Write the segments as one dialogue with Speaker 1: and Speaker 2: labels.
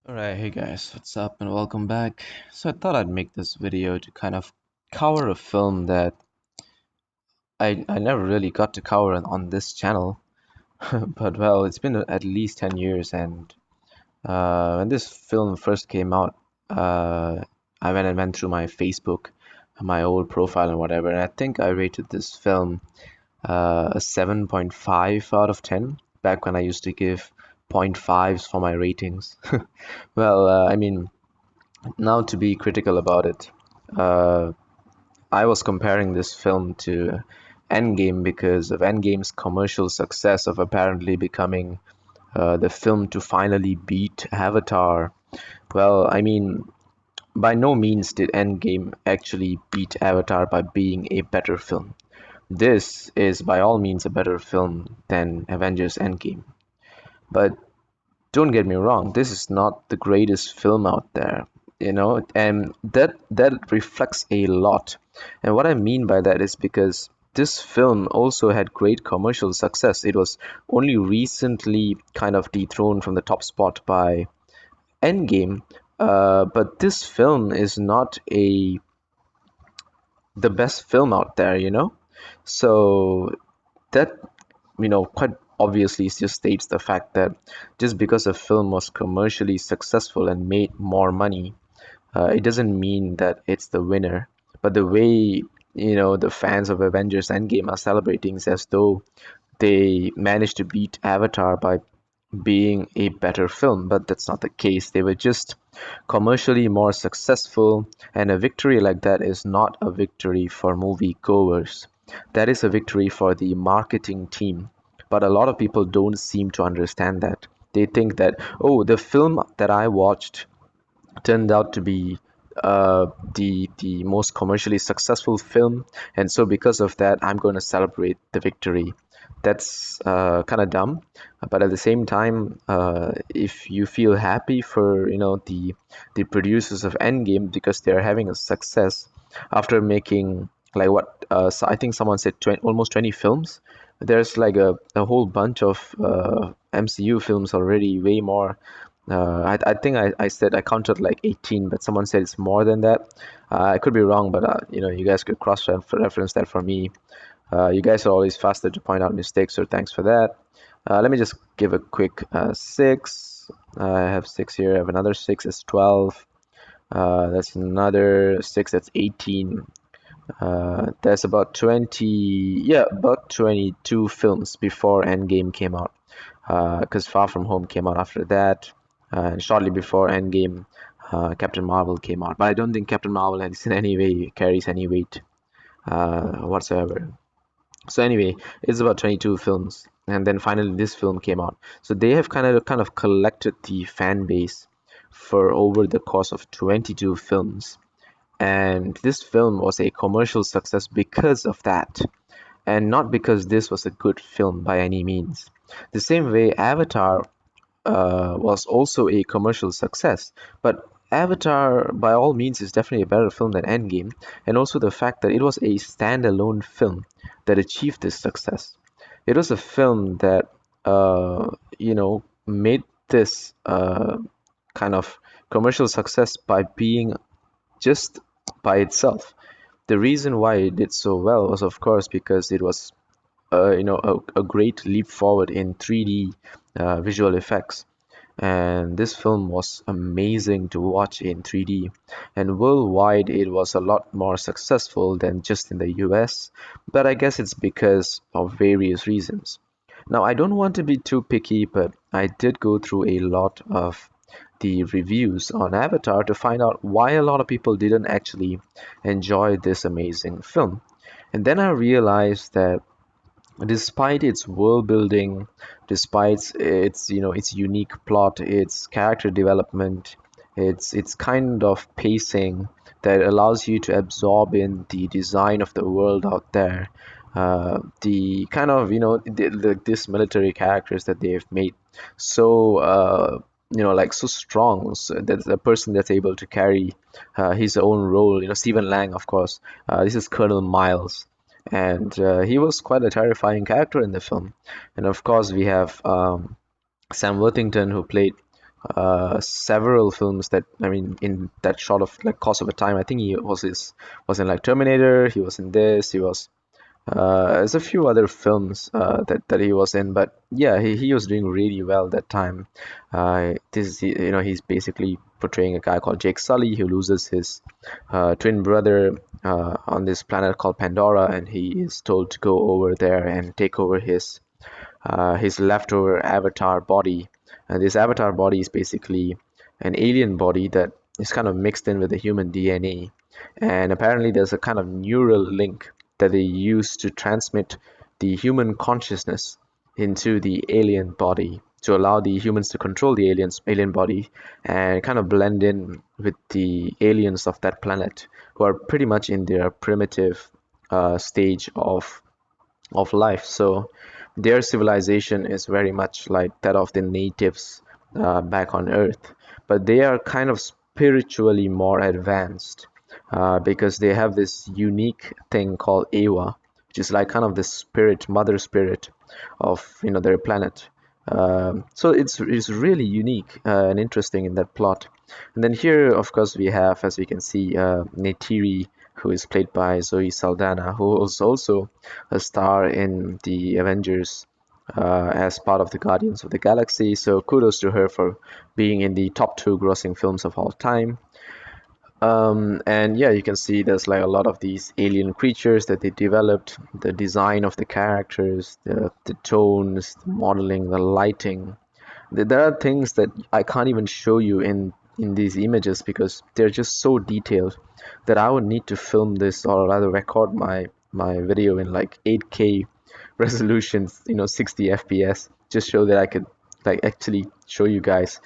Speaker 1: Alright, hey guys, what's up and welcome back. So I thought I'd make this video to kind of cover a film that I never really got to cover on this channel. But well, it's been at least 10 years and when this film first came out, I went through my Facebook, my old profile and whatever, and I think I rated this film a 7.5 out of 10 back when I used to give point fives for my ratings. Well, I mean, now, to be critical about it, uh, I was comparing this film to Endgame because of Endgame's commercial success of apparently becoming the film to finally beat Avatar. Well, I mean, by no means did Endgame actually beat Avatar by being a better film. This is by all means a better film than Avengers Endgame. But don't get me wrong, this is not the greatest film out there, and that reflects a lot. And what I mean by that is because this film also had great commercial success. It was only recently kind of dethroned from the top spot by Endgame, but this film is not a the best film out there, So that quite obviously just states the fact that just because a film was commercially successful and made more money, it doesn't mean that it's the winner. But the way, the fans of Avengers Endgame are celebrating is as though they managed to beat Avatar by being a better film, but that's not the case. They were just commercially more successful, and a victory like that is not a victory for movie goers. That is a victory for the marketing team. But a lot of people don't seem to understand that. They think that, oh, the film that I watched turned out to be the most commercially successful film, and so because of that, I'm going to celebrate the victory. That's kind of dumb, but at the same time, if you feel happy for the producers of Endgame because they are having a success after making like what so I think someone said 20, almost 20 films. There's like a whole bunch of MCU films already, way more. I think I said I counted like 18, but someone said it's more than that. I could be wrong, but you guys could cross-reference that for me. You guys are always faster to point out mistakes, so thanks for that. Let me just give a quick six. I have six here. I have another six. That's 12. That's another six. That's 18. There's about 20. Yeah, about 22 films before Endgame came out. Because Far From Home came out after that, and shortly before Endgame, Captain Marvel came out. But I don't think Captain Marvel has in any way carries any weight whatsoever. So anyway, it's about 22 films, and then finally this film came out. So they have kind of collected the fan base for over the course of 22 films, and this film was a commercial success because of that, and not because this was a good film by any means. The same way Avatar was also a commercial success. But Avatar, by all means, is definitely a better film than Endgame, and also the fact that it was a standalone film that achieved this success. It was a film that, made this kind of commercial success by being just by itself. The reason why it did so well was, of course, because it was a great leap forward in 3D visual effects. And this film was amazing to watch in 3D. And worldwide, it was a lot more successful than just in the US. But I guess it's because of various reasons. Now, I don't want to be too picky, but I did go through a lot of the reviews on Avatar to find out why a lot of people didn't actually enjoy this amazing film. And then I realized that despite its world building, despite its unique plot, its character development, its kind of pacing that allows you to absorb in the design of the world out there, the kind of this military characters that they've made so like so strong, so that a person that's able to carry his own role. Stephen Lang, of course. This is Colonel Miles, and he was quite a terrifying character in the film. And of course, we have Sam Worthington, who played several films that, I mean, in that short of like course of a time. I think he was in like Terminator. He was in this. He was there's a few other films that he was in, but yeah, he was doing really well that time. He's basically portraying a guy called Jake Sully who loses his twin brother on this planet called Pandora, and he is told to go over there and take over his leftover avatar body. And this avatar body is basically an alien body that is kind of mixed in with the human DNA. And apparently, there's a kind of neural link that they use to transmit the human consciousness into the alien body to allow the humans to control the alien body and kind of blend in with the aliens of that planet who are pretty much in their primitive stage of life. So their civilization is very much like that of the natives back on Earth, but they are kind of spiritually more advanced because they have this unique thing called Awa, which is like kind of the spirit, mother spirit of their planet. So it's really unique and interesting in that plot. And then here, of course, we have, as we can see, Neytiri, who is played by Zoe Saldana, who was also a star in the Avengers as part of the Guardians of the Galaxy. So kudos to her for being in the top two grossing films of all time. And yeah, you can see there's like a lot of these alien creatures that they developed, the design of the characters, the tones, the modeling, the lighting. There are things that I can't even show you in these images because they're just so detailed that I would need to film this or rather record my video in like 8K resolutions, 60 FPS, just so that I could like actually show you guys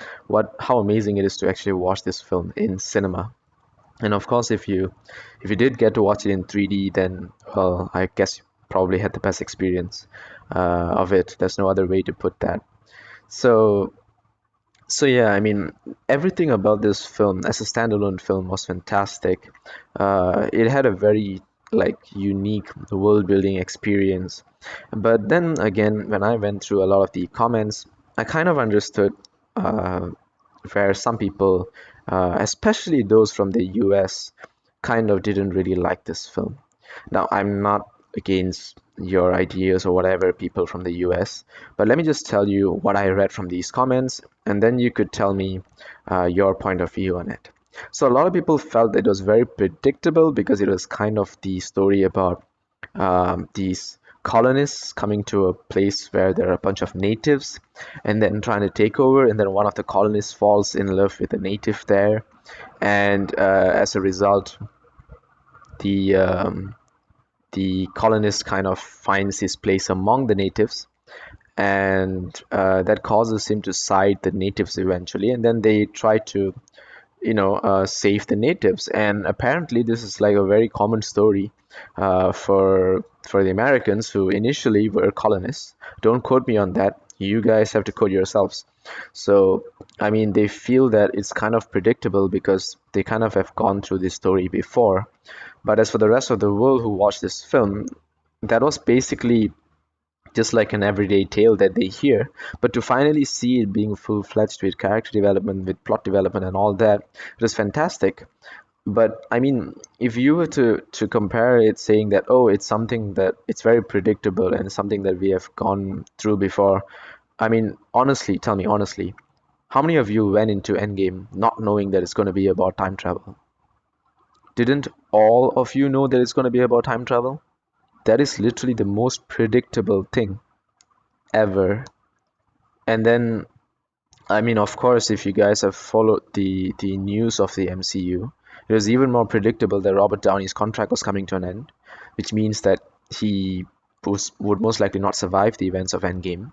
Speaker 1: how amazing it is to actually watch this film in cinema. And of course, if you did get to watch it in 3D, then well, I guess you probably had the best experience of it. There's no other way to put that. So so yeah, I mean, everything about this film as a standalone film was fantastic. It had a very like unique world building experience. But then again, when I went through a lot of the comments, I kind of understood uh, where some people, especially those from the US, kind of didn't really like this film. Now, I'm not against your ideas or whatever, people from the US, but let me just tell you what I read from these comments, and then you could tell me your point of view on it. So, a lot of people felt that it was very predictable because it was kind of the story about these colonists coming to a place where there are a bunch of natives and then trying to take over, and then one of the colonists falls in love with a native there, and as a result, the the colonist kind of finds his place among the natives, and that causes him to side the natives eventually, and then they try to save the natives. And apparently this is like a very common story for the Americans who initially were colonists. Don't quote me on that, you guys have to quote yourselves. So I mean, they feel that it's kind of predictable because they kind of have gone through this story before. But as for the rest of the world who watched this film, that was basically just like an everyday tale that they hear. But to finally see it being full-fledged with character development, with plot development and all that, it was fantastic. But I mean, if you were to compare it, saying that, oh, it's something that it's very predictable and something that we have gone through before, I mean, honestly, tell me honestly, how many of you went into Endgame not knowing that it's going to be about time travel? Didn't all of you know that it's going to be about time travel? That is literally the most predictable thing ever. And then, I mean, of course, if you guys have followed the news of the MCU, it was even more predictable that Robert Downey's contract was coming to an end, which means that he would most likely not survive the events of Endgame.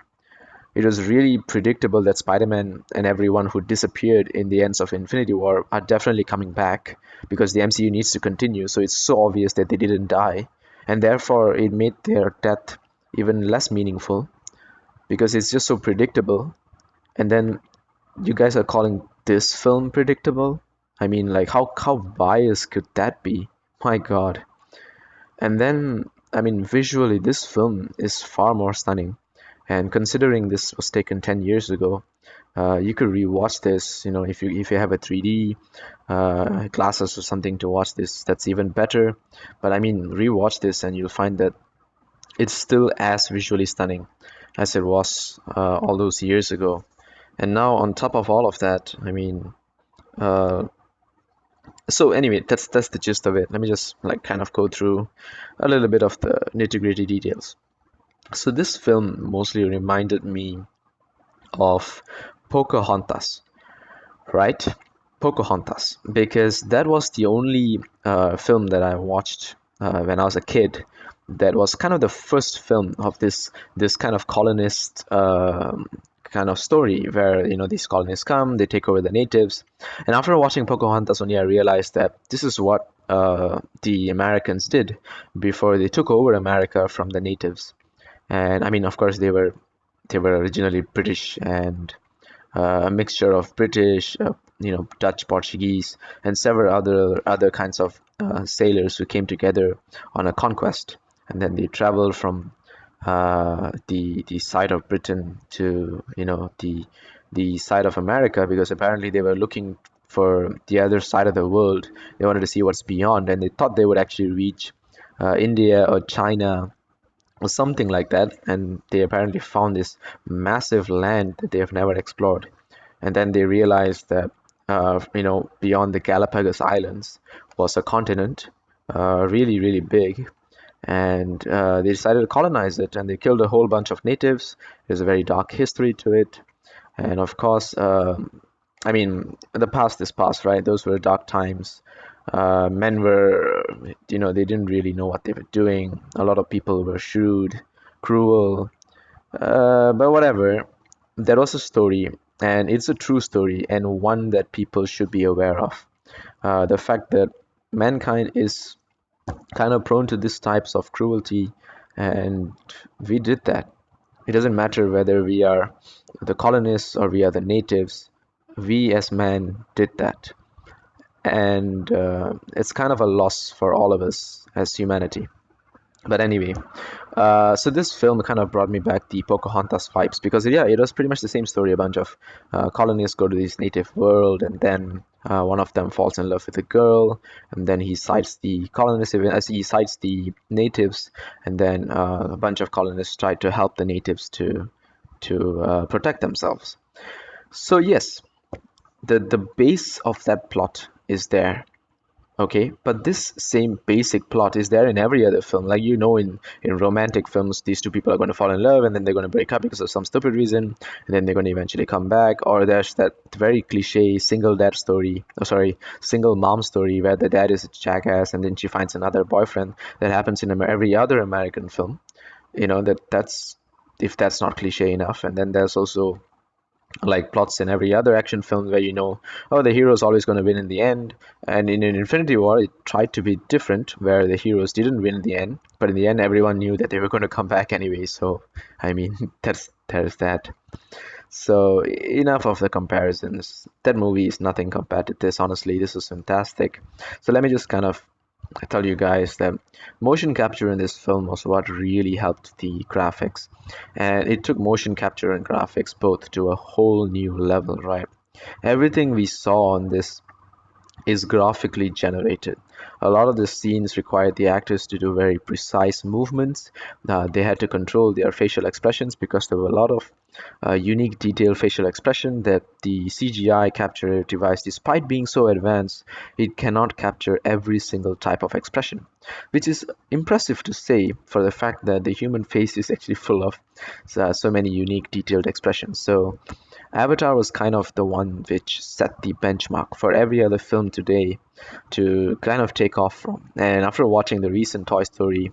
Speaker 1: It was really predictable that Spider-Man and everyone who disappeared in the ends of Infinity War are definitely coming back because the MCU needs to continue, so it's so obvious that they didn't die, and therefore it made their death even less meaningful because it's just so predictable. And then you guys are calling this film predictable? I mean, like, how biased could that be? My God. And then, I mean, visually, this film is far more stunning. And considering this was taken 10 years ago, You could rewatch this, if you have a 3D glasses or something to watch this, that's even better. But I mean, rewatch this and you'll find that it's still as visually stunning as it was all those years ago. And now on top of all of that, I mean, uh, so anyway, that's the gist of it. Let me just like kind of go through a little bit of the nitty-gritty details. So this film mostly reminded me of Pocahontas, right? Pocahontas, because that was the only film that I watched when I was a kid. That was kind of the first film of this kind of colonist kind of story where these colonists come, they take over the natives, and after watching Pocahontas, only I realized that this is what the Americans did before they took over America from the natives. And I mean, of course, they were originally British and a mixture of British, Dutch, Portuguese, and several other kinds of sailors who came together on a conquest, and then they traveled from the side of Britain to the side of America because apparently they were looking for the other side of the world. They wanted to see what's beyond, and they thought they would actually reach India or China or something like that, and they apparently found this massive land that they have never explored. And then they realized that beyond the Galapagos Islands was a continent, really really big, and they decided to colonize it, and they killed a whole bunch of natives. There's a very dark history to it, and of course, I mean, the past is past, right? Those were dark times. Men were, they didn't really know what they were doing. A lot of people were shrewd, cruel, but whatever. There was a story, and it's a true story, and one that people should be aware of. The fact that mankind is kind of prone to these types of cruelty, and we did that. It doesn't matter whether we are the colonists or we are the natives. We as men did that, and it's kind of a loss for all of us as humanity. But anyway, so this film kind of brought me back the Pocahontas vibes because yeah, it was pretty much the same story. A bunch of colonists go to this native world, and then one of them falls in love with a girl, and then he cites the colonists as he cites the natives, and then a bunch of colonists try to help the natives to protect themselves. So yes, the base of that plot is there. Okay, but this same basic plot is there in every other film. Like in romantic films, these two people are going to fall in love and then they're going to break up because of some stupid reason, and then they're going to eventually come back. Or there's that very cliche single dad story, oh sorry, single mom story where the dad is a jackass and then she finds another boyfriend. That happens in every other American film. That's if that's not cliche enough. And then there's also like plots in every other action film where oh, the hero is always going to win in the end. And in Infinity War it tried to be different, where the heroes didn't win in the end, but in the end everyone knew that they were going to come back anyway. So I mean, there's that. So enough of the comparisons. That movie is nothing compared to this. Honestly, this is fantastic. So let me just kind of tell you guys that motion capture in this film was what really helped the graphics, and it took motion capture and graphics both to a whole new level, right? Everything we saw on this is graphically generated. A lot of the scenes required the actors to do very precise movements. They had to control their facial expressions because there were a lot of unique detailed facial expression that the CGI capture device, despite being so advanced, it cannot capture every single type of expression, which is impressive to say for the fact that the human face is actually full of so many unique detailed expressions. So Avatar was kind of the one which set the benchmark for every other film today to kind of take off from. And after watching the recent Toy Story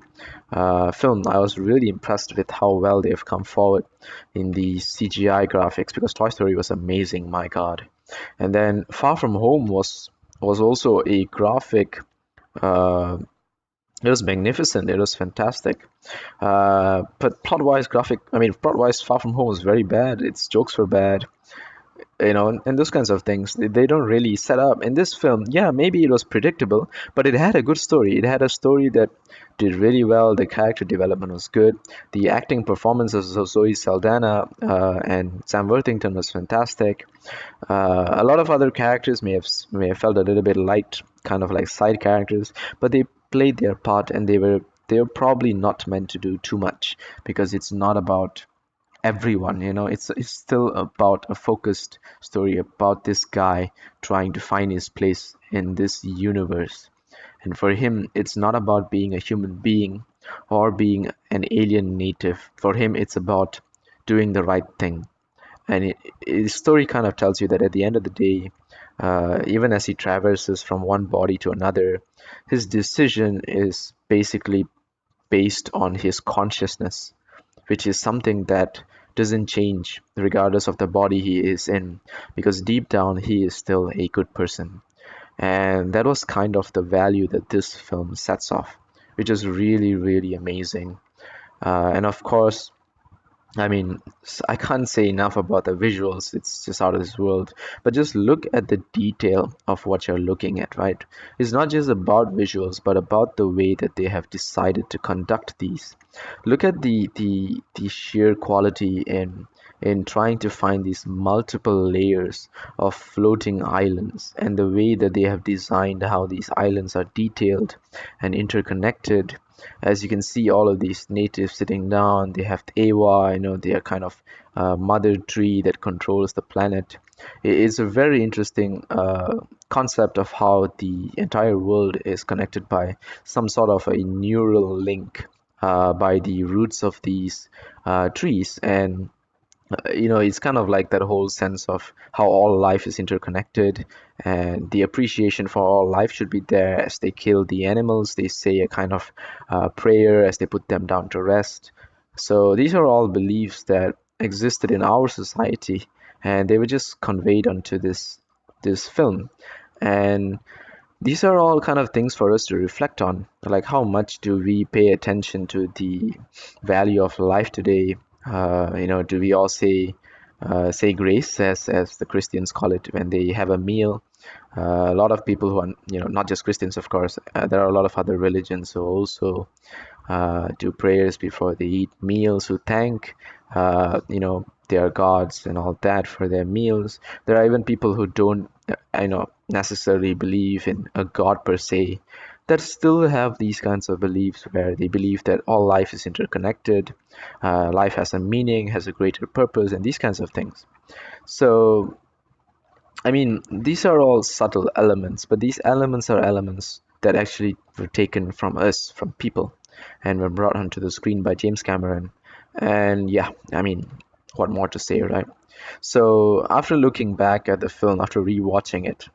Speaker 1: film, I was really impressed with how well they've come forward in the CGI graphics because Toy Story was amazing, my God. And then Far From Home was also a graphic. It was magnificent. It was fantastic. But plot-wise, Far From Home was very bad. Its jokes were bad. and those kinds of things they don't really set up in this film. Yeah, maybe it was predictable, but it had a good story. It had a story that did really well. The character development was good. The acting performances of Zoe Saldana and Sam Worthington was fantastic. A lot of other characters may have felt a little bit light, kind of like side characters, but they played their part, and they were probably not meant to do too much, because it's not about everyone. It's still about a focused story about this guy trying to find his place in this universe. And for him, it's not about being a human being or being an alien native. For him, it's about doing the right thing. And his story kind of tells you that at the end of the day, even as he traverses from one body to another, his decision is basically based on his consciousness, which is something that doesn't change regardless of the body he is in, because deep down he is still a good person. And that was kind of the value that this film sets off, which is really, really amazing. And of course, I mean, I can't say enough about the visuals. It's just out of this world. But just look at the detail of what you're looking at, right? It's not just about visuals, but about the way that they have decided to conduct these. Look at the sheer quality in trying to find these multiple layers of floating islands, and the way that they have designed how these islands are detailed and interconnected. As you can see, all of these natives sitting down, they have the Awa, they are kind of mother tree that controls the planet. It's a very interesting concept of how the entire world is connected by some sort of a neural link, by the roots of these trees. And it's kind of like that whole sense of how all life is interconnected, and the appreciation for all life should be there. As they kill the animals, they say a kind of prayer as they put them down to rest. So these are all beliefs that existed in our society, and they were just conveyed onto this film. And these are all kind of things for us to reflect on, like how much do we pay attention to the value of life today? Do we all say grace, as the Christians call it, when they have a meal? A lot of people who are, not just Christians, of course. There are a lot of other religions who also do prayers before they eat meals, who thank their gods and all that for their meals. There are even people who don't necessarily believe in a god per se, that still have these kinds of beliefs, where they believe that all life is interconnected, life has a meaning, has a greater purpose, and these kinds of things. So I mean, these are all subtle elements, but these elements are elements that actually were taken from us, from people, and were brought onto the screen by James Cameron. And yeah, I mean, what more to say, right? So after looking back at the film, after rewatching it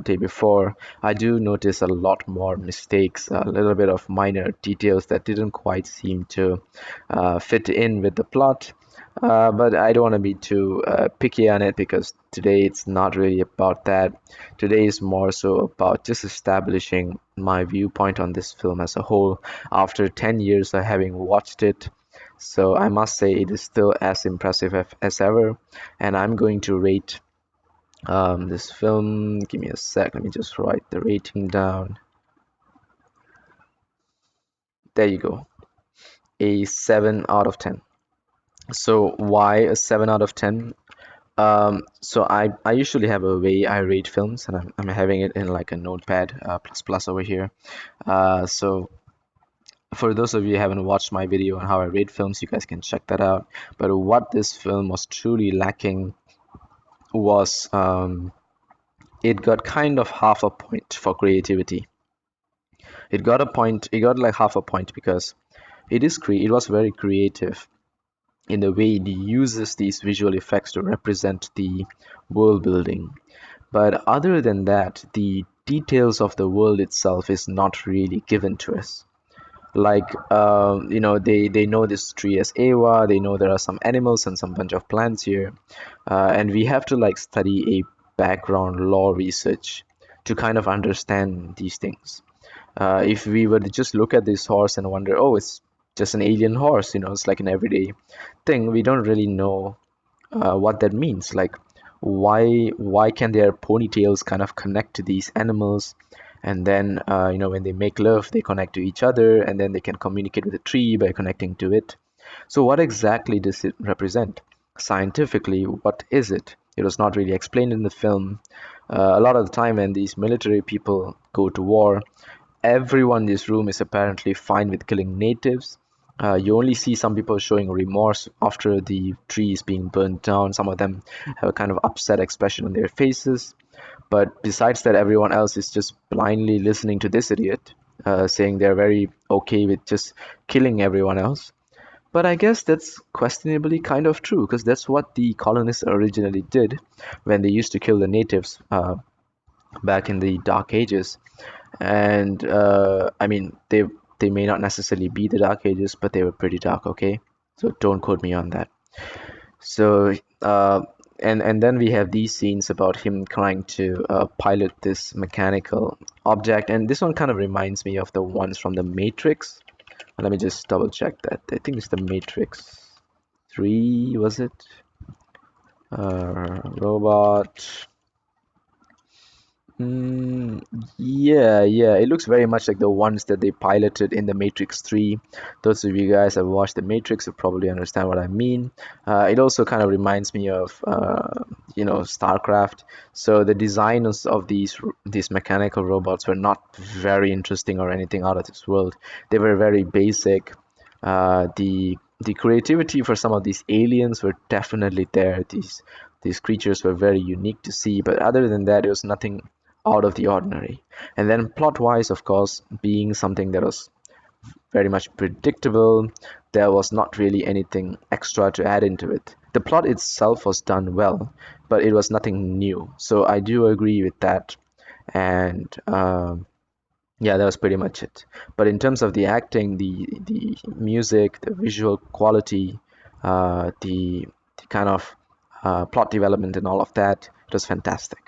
Speaker 1: day before, I do notice a lot more mistakes, a little bit of minor details that didn't quite seem to fit in with the plot. But I don't want to be too picky on it, because today it's not really about that. Today is more so about just establishing my viewpoint on this film as a whole after 10 years of having watched it. So I must say it is still as impressive as ever, and I'm going to rate this film. Give me a sec, let me just write the rating down. There you go, a 7 out of 10. So why a 7 out of 10? So I usually have a way I rate films, and I'm having it in like a notepad plus plus over here. So for those of you who haven't watched my video on how I rate films, you guys can check that out. But what this film was truly lacking was it got kind of half a point for creativity. It got a point, it got like half a point, because it was very creative in the way it uses these visual effects to represent the world building. But other than that, the details of the world itself is not really given to us. Like, they know this tree as Awa, they know there are some animals and some bunch of plants here, and we have to like study a background law research to kind of understand these things. If we were to just look at this horse and wonder, oh, it's just an alien horse, it's like an everyday thing, we don't really know what that means. Like, why can their ponytails kind of connect to these animals, and then when they make love they connect to each other, and then they can communicate with a tree by connecting to it. So what exactly does it represent? Scientifically, what is it? It was not really explained in the film. A lot of the time when these military people go to war, everyone in this room is apparently fine with killing natives. You only see some people showing remorse after the tree is being burnt down. Some of them have a kind of upset expression on their faces. But besides that, everyone else is just blindly listening to this idiot, saying they're very okay with just killing everyone else. But I guess that's questionably kind of true, because that's what the colonists originally did when they used to kill the natives back in the Dark Ages. And I mean, they may not necessarily be the Dark Ages, but they were pretty dark, okay? So don't quote me on that. So and then we have these scenes about him trying to pilot this mechanical object, and this one kind of reminds me of the ones from the Matrix. Let me just double check that. I think it's the Matrix 3, was it? Robot. Mm, yeah. It looks very much like the ones that they piloted in The Matrix 3. Those of you guys that have watched The Matrix will probably understand what I mean. It also kind of reminds me of, StarCraft. So the designs of these mechanical robots were not very interesting or anything out of this world. They were very basic. The creativity for some of these aliens were definitely there. These creatures were very unique to see, but other than that, it was nothing out of the ordinary. And then plot wise, of course, being something that was very much predictable, there was not really anything extra to add into it. The plot itself was done well, but it was nothing new. So I do agree with that. And yeah, that was pretty much it. But in terms of the acting, the music, the visual quality, the kind of plot development and all of that, it was fantastic.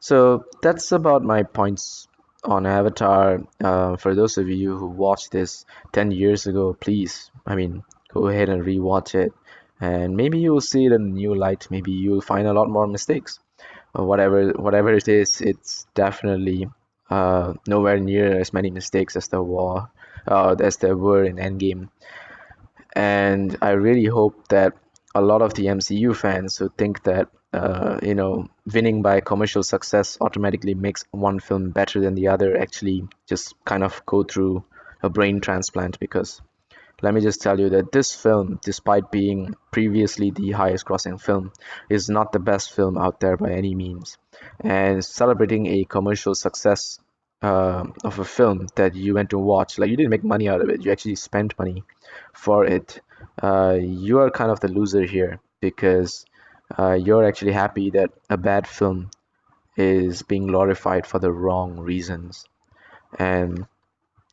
Speaker 1: So that's about my points on Avatar. For those of you who watched this 10 years ago, please, I mean, go ahead and rewatch it. And maybe you'll see it in a new light. Maybe you'll find a lot more mistakes. Or whatever it is, it's definitely nowhere near as many mistakes as there were in Endgame. And I really hope that a lot of the MCU fans who think that winning by commercial success automatically makes one film better than the other actually just kind of go through a brain transplant, because let me just tell you that this film, despite being previously the highest grossing film, is not the best film out there by any means. And celebrating a commercial success of a film that you went to watch, like you didn't make money out of it, you actually spent money for it. You are kind of the loser here, because you're actually happy that a bad film is being glorified for the wrong reasons. And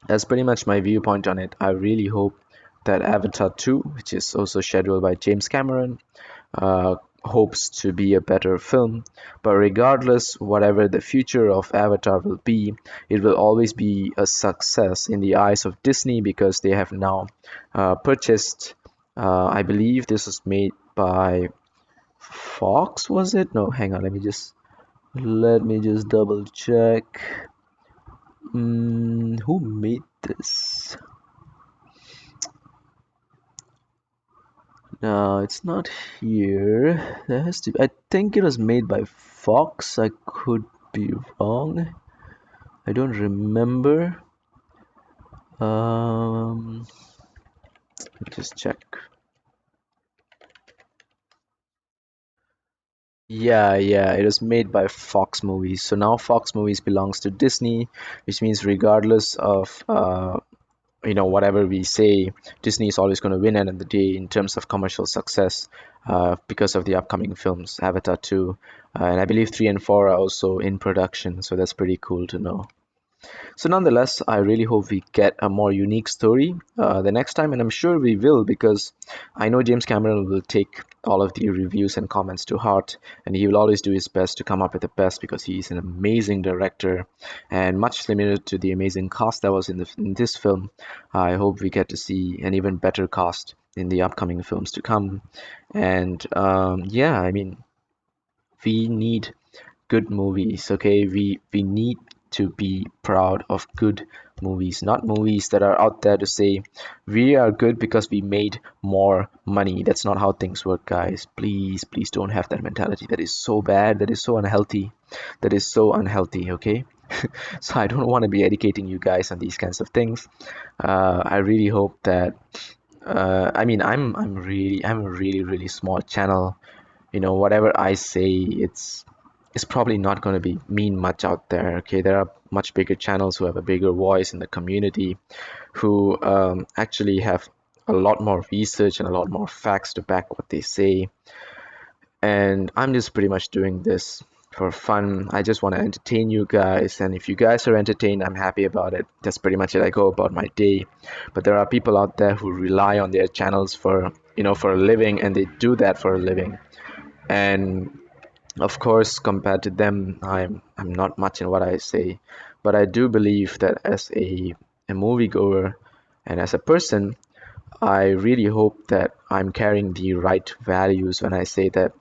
Speaker 1: that's pretty much my viewpoint on it. I really hope that Avatar 2, which is also scheduled by James Cameron, hopes to be a better film. But regardless, whatever the future of Avatar will be, it will always be a success in the eyes of Disney, because they have now purchased, I believe this was made by Fox, was it? No, hang on, let me just double check. Who made this? No, it's not here. There has to. I think it was made by Fox. I could be wrong. I don't remember. Let me just check. Yeah, it was made by Fox Movies. So now Fox Movies belongs to Disney, which means regardless of whatever we say, Disney is always going to win end of the day in terms of commercial success, because of the upcoming films, Avatar 2, and I believe 3 and 4 are also in production, so that's pretty cool to know. So nonetheless, I really hope we get a more unique story the next time, and I'm sure we will, because I know James Cameron will take all of the reviews and comments to heart, and he will always do his best to come up with the best, because he's an amazing director, and much similar to the amazing cast that was in this film. I hope we get to see an even better cast in the upcoming films to come. And yeah, I mean, We need good movies, okay? We need to be proud of good movies, not movies that are out there to say we are good because we made more money. That's not how things work, guys. Please don't have that mentality. That is so bad. That is so unhealthy. That is so unhealthy, okay? So I don't want to be educating you guys on these kinds of things. I really hope that I mean, I'm a really small channel. You know, whatever I say, it's probably not going to be mean much out there. Okay, there are much bigger channels who have a bigger voice in the community, who actually have a lot more research and a lot more facts to back what they say. And I'm just pretty much doing this for fun. I just want to entertain you guys, and if you guys are entertained, I'm happy about it. That's pretty much it. I go about my day. But there are people out there who rely on their channels for, for a living, and they do that for a living. And of course, compared to them, I'm not much in what I say, but I do believe that as a moviegoer and as a person, I really hope that I'm carrying the right values when I say that,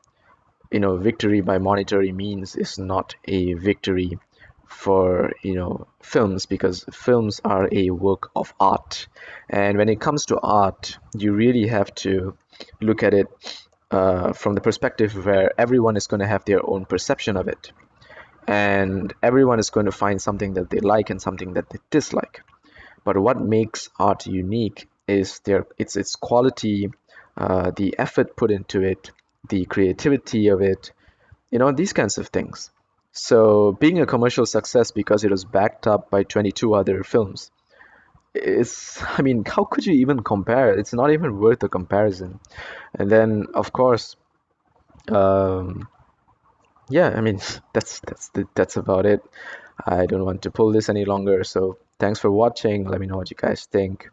Speaker 1: victory by monetary means is not a victory for, films, because films are a work of art. And when it comes to art, you really have to look at it from the perspective where everyone is going to have their own perception of it. And everyone is going to find something that they like and something that they dislike. But what makes art unique is its quality, the effort put into it, the creativity of it, these kinds of things. So being a commercial success because it was backed up by 22 other films is, I mean, how could you even compare? It's not even worth a comparison. And then, of course, um, yeah, I mean, that's about it. I don't want to pull this any longer. So thanks for watching. Let me know what you guys think.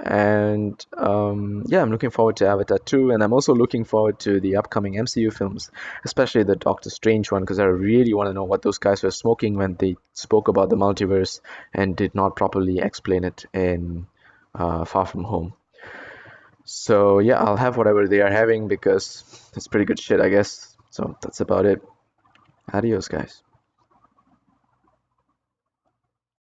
Speaker 1: And yeah, I'm looking forward to Avatar 2, and I'm also looking forward to the upcoming MCU films, especially the Doctor Strange one, because I really want to know what those guys were smoking when they spoke about the multiverse and did not properly explain it in Far From Home. So yeah, I'll have whatever they are having because it's pretty good shit, I guess. So that's about it. Adios, guys.